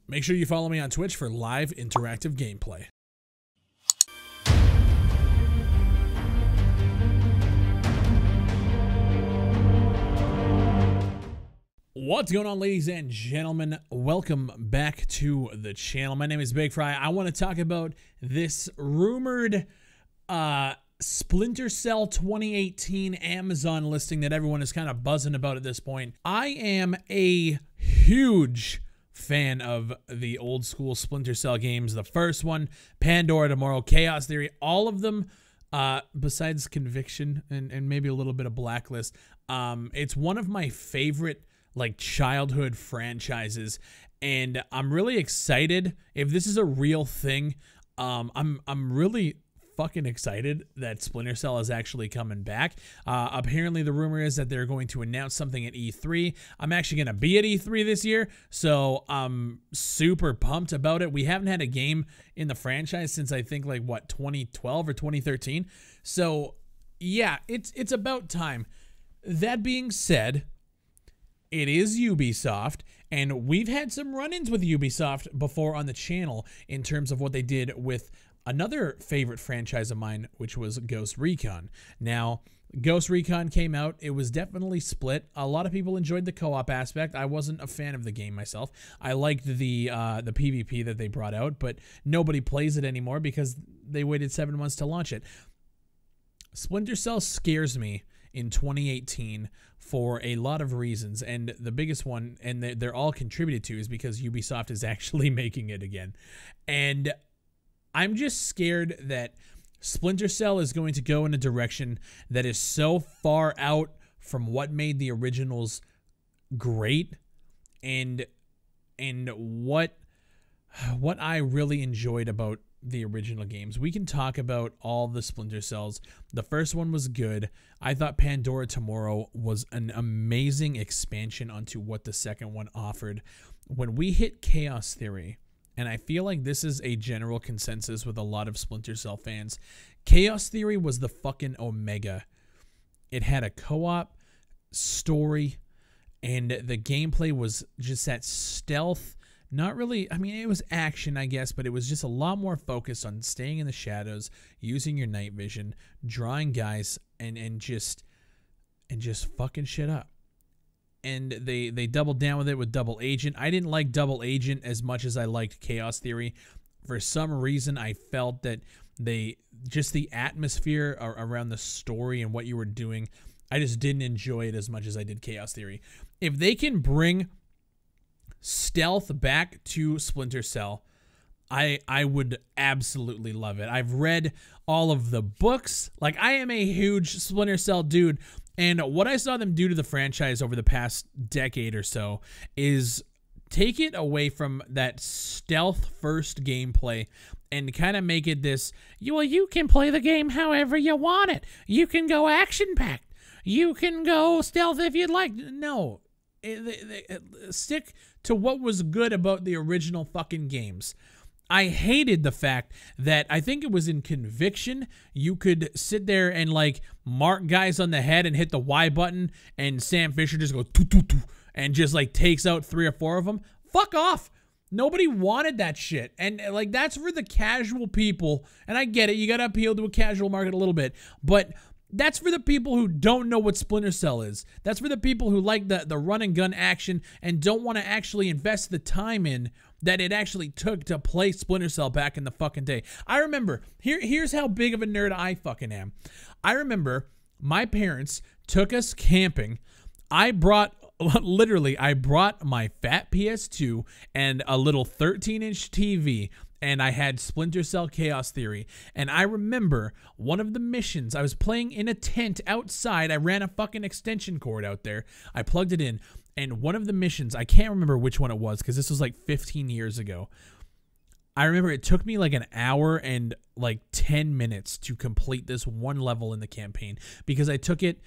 Make sure you follow me on Twitch for live interactive gameplay. What's going on, ladies and gentlemen? Welcome back to the channel. My name is Bigfry. I want to talk about this rumored Splinter Cell 2018 Amazon listing that everyone is kind of buzzing about at this point. I am a huge fan of the old school Splinter Cell games. The first one, Pandora, Tomorrow, Chaos Theory, all of them, besides Conviction and maybe a little bit of Blacklist. It's one of my favorite like childhood franchises, and I'm really excited if this is a real thing. I'm really fucking excited that Splinter Cell is actually coming back. Apparently the rumor is that they're going to announce something at E3. I'm actually going to be at E3 this year, so I'm super pumped about it. We haven't had a game in the franchise since I think like what, 2012 or 2013. So yeah, it's about time. That being said, it is Ubisoft, and we've had some run-ins with Ubisoft before on the channel in terms of what they did with another favorite franchise of mine, which was Ghost Recon. Now, Ghost Recon came out. It was definitely split. A lot of people enjoyed the co-op aspect. I wasn't a fan of the game myself. I liked the PvP that they brought out, but nobody plays it anymore because they waited 7 months to launch it. Splinter Cell scares me in 2018 for a lot of reasons, and the biggest one, and they're all contributed to, is because Ubisoft is actually making it again. And I'm just scared that Splinter Cell is going to go in a direction that is so far out from what made the originals great and what I really enjoyed about the original games. We can talk about all the Splinter Cells. The first one was good. I thought Pandora Tomorrow was an amazing expansion onto what the second one offered. When we hit Chaos Theory, and I feel like this is a general consensus with a lot of Splinter Cell fans, Chaos Theory was the fucking omega. It had a co-op story, and the gameplay was just that stealth. Not really, I mean, it was action, I guess, but it was just a lot more focused on staying in the shadows, using your night vision, drawing guys, and just fucking shit up. And they doubled down with it with Double Agent. I didn't like Double Agent as much as I liked Chaos Theory. For some reason, I felt that the atmosphere around the story and what you were doing, I just didn't enjoy it as much as I did Chaos Theory. If they can bring stealth back to Splinter Cell, I would absolutely love it. I've read all of the books. Like, I am a huge Splinter Cell dude, and what I saw them do to the franchise over the past decade or so is take it away from that stealth first gameplay and kind of make it this, well, you can play the game however you want it. You can go action packed. You can go stealth if you'd like. No, stick to what was good about the original fucking games. I hated the fact that, I think it was in Conviction, you could sit there and like mark guys on the head and hit the Y button, and Sam Fisher just goes doo, doo, doo, and just like takes out 3 or 4 of them. Fuck off. Nobody wanted that shit. And like, that's for the casual people, and I get it, you gotta appeal to a casual market a little bit, but that's for the people who don't know what Splinter Cell is. That's for the people who like the run and gun action and don't want to actually invest the time in that it actually took to play Splinter Cell back in the fucking day. I remember, here's how big of a nerd I fucking am. I remember my parents took us camping. I brought my fat PS2 and a little 13-inch TV, and I had Splinter Cell Chaos Theory. And I remember one of the missions, I was playing in a tent outside. I ran a fucking extension cord out there. I plugged it in, and one of the missions, I can't remember which one it was because this was like 15 years ago. I remember it took me like an hour and like 10 minutes to complete this one level in the campaign because I took it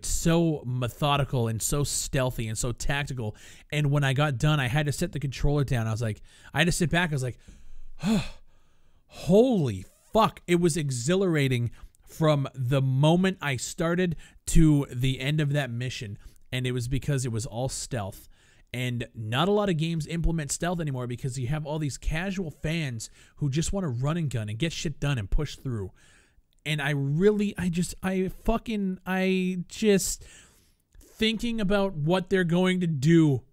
so methodical and so stealthy and so tactical. And when I got done, I had to set the controller down. I had to sit back. I was like, oh, holy fuck. It was exhilarating from the moment I started to the end of that mission. And it was because it was all stealth. And not a lot of games implement stealth anymore because you have all these casual fans who just want to run and gun and get shit done and push through. And thinking about what they're going to do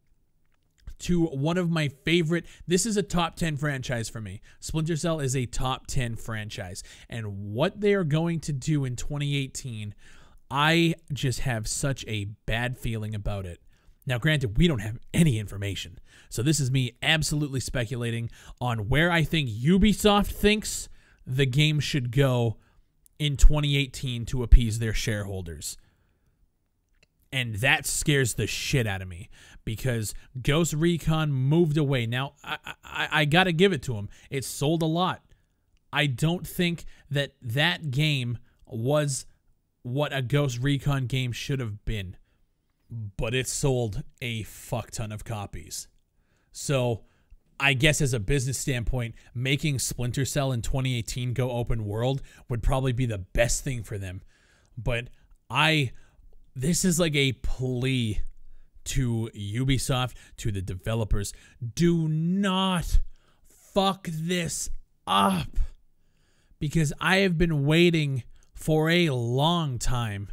to one of my favorite, this is a top 10 franchise for me. Splinter Cell is a top 10 franchise. And what they are going to do in 2018, I just have such a bad feeling about it. Now, granted, we don't have any information. So this is me absolutely speculating on where I think Ubisoft thinks the game should go in 2018 to appease their shareholders. And that scares the shit out of me because Ghost Recon moved away. Now, I got to give it to them. It sold a lot. I don't think that that game was what a Ghost Recon game should have been, but it sold a fuck ton of copies. So I guess as a business standpoint, making Splinter Cell in 2018 go open world would probably be the best thing for them. But this is like a plea to Ubisoft, to the developers. Do not fuck this up. Because I have been waiting for a long time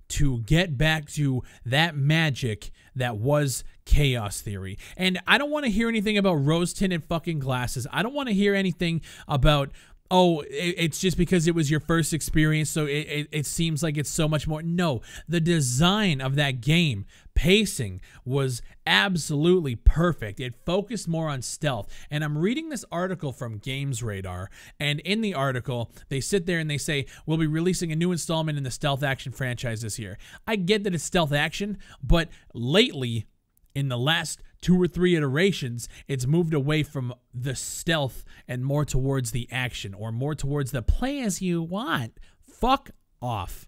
to get back to that magic that was Chaos Theory. And I don't want to hear anything about rose-tinted fucking glasses. I don't want to hear anything about, oh, it's just because it was your first experience, so it seems like it's so much more. No, the design of that game, pacing, was absolutely perfect. It focused more on stealth. And I'm reading this article from Games Radar, and in the article, they sit there and they say, we'll be releasing a new installment in the stealth action franchise this year. I get that it's stealth action, but lately, in the last 2 or 3 iterations, it's moved away from the stealth and more towards the action, or more towards the play as you want. Fuck off.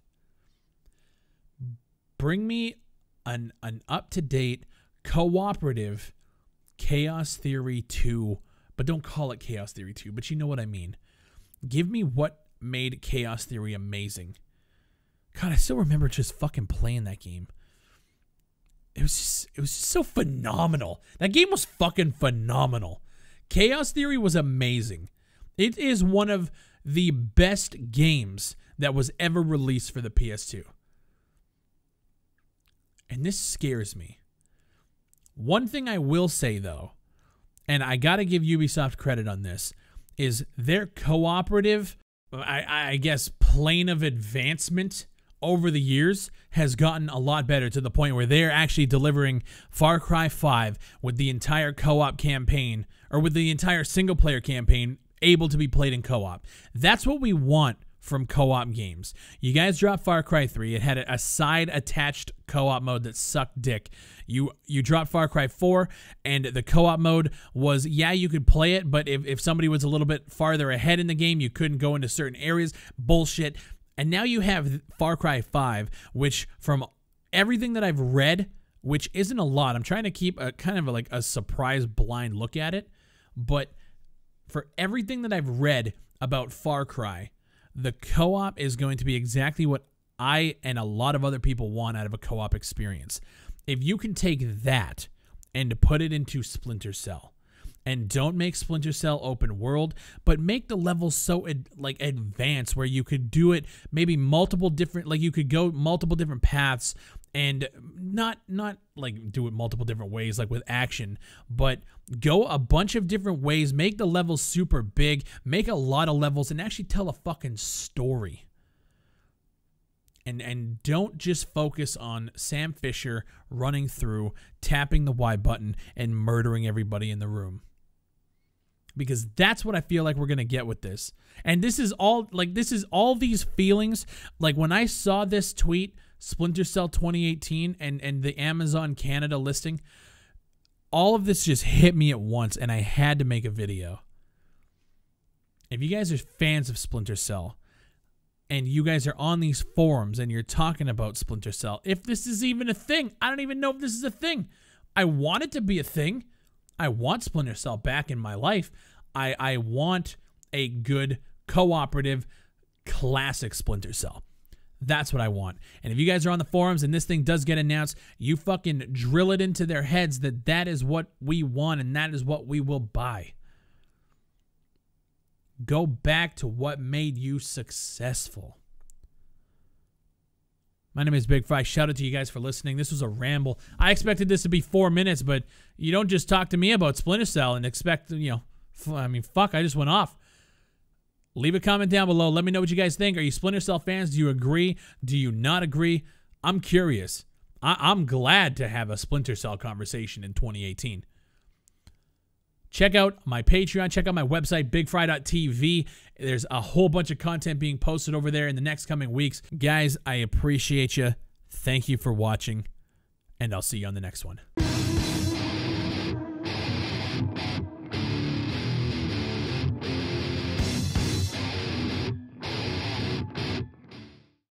Bring me an up-to-date, cooperative Chaos Theory 2, but don't call it Chaos Theory 2, but you know what I mean. Give me what made Chaos Theory amazing. God, I still remember just fucking playing that game. It was just so phenomenal. That game was fucking phenomenal. Chaos Theory was amazing. It is one of the best games that was ever released for the PS2. And this scares me. One thing I will say, though, and I gotta give Ubisoft credit on this, is their cooperative, I guess, plane of advancement over the years has gotten a lot better, to the point where they're actually delivering Far Cry 5 with the entire co-op campaign, or with the entire single-player campaign able to be played in co-op. That's what we want from co-op games. You guys dropped Far Cry 3. It had a side-attached co-op mode that sucked dick. You dropped Far Cry 4, and the co-op mode was, yeah, you could play it, but if somebody was a little bit farther ahead in the game, you couldn't go into certain areas. Bullshit. And now you have Far Cry 5, which, from everything that I've read, which isn't a lot, I'm trying to keep a kind of like a surprise blind look at it, but for everything that I've read about Far Cry, the co-op is going to be exactly what I and a lot of other people want out of a co-op experience. If you can take that and put it into Splinter Cell, and don't make Splinter Cell open world, but make the levels so advanced where you could do it maybe multiple different, like you could go multiple different paths, and not like do it multiple different ways like with action, but go a bunch of different ways, make the levels super big, make a lot of levels, and actually tell a fucking story. And don't just focus on Sam Fisher running through, tapping the Y button, and murdering everybody in the room. Because that's what I feel like we're going to get with this. And this is all these feelings. Like when I saw this tweet, Splinter Cell 2018, and the Amazon Canada listing, all of this just hit me at once, and I had to make a video. If you guys are fans of Splinter Cell, and you guys are on these forums, and you're talking about Splinter Cell, if this is even a thing, I don't even know if this is a thing. I want it to be a thing. I want Splinter Cell back in my life. I want a good, cooperative, classic Splinter Cell. That's what I want. And if you guys are on the forums and this thing does get announced, you fucking drill it into their heads that that is what we want and that is what we will buy. Go back to what made you successful. My name is Bigfry. Shout out to you guys for listening. This was a ramble. I expected this to be 4 minutes, but you don't just talk to me about Splinter Cell and expect, you know, I mean, fuck, I just went off. Leave a comment down below. Let me know what you guys think. Are you Splinter Cell fans? Do you agree? Do you not agree? I'm curious. I'm glad to have a Splinter Cell conversation in 2018. Check out my Patreon. Check out my website, BigfryTV. There's a whole bunch of content being posted over there in the next coming weeks. Guys, I appreciate you. Thank you for watching, and I'll see you on the next one.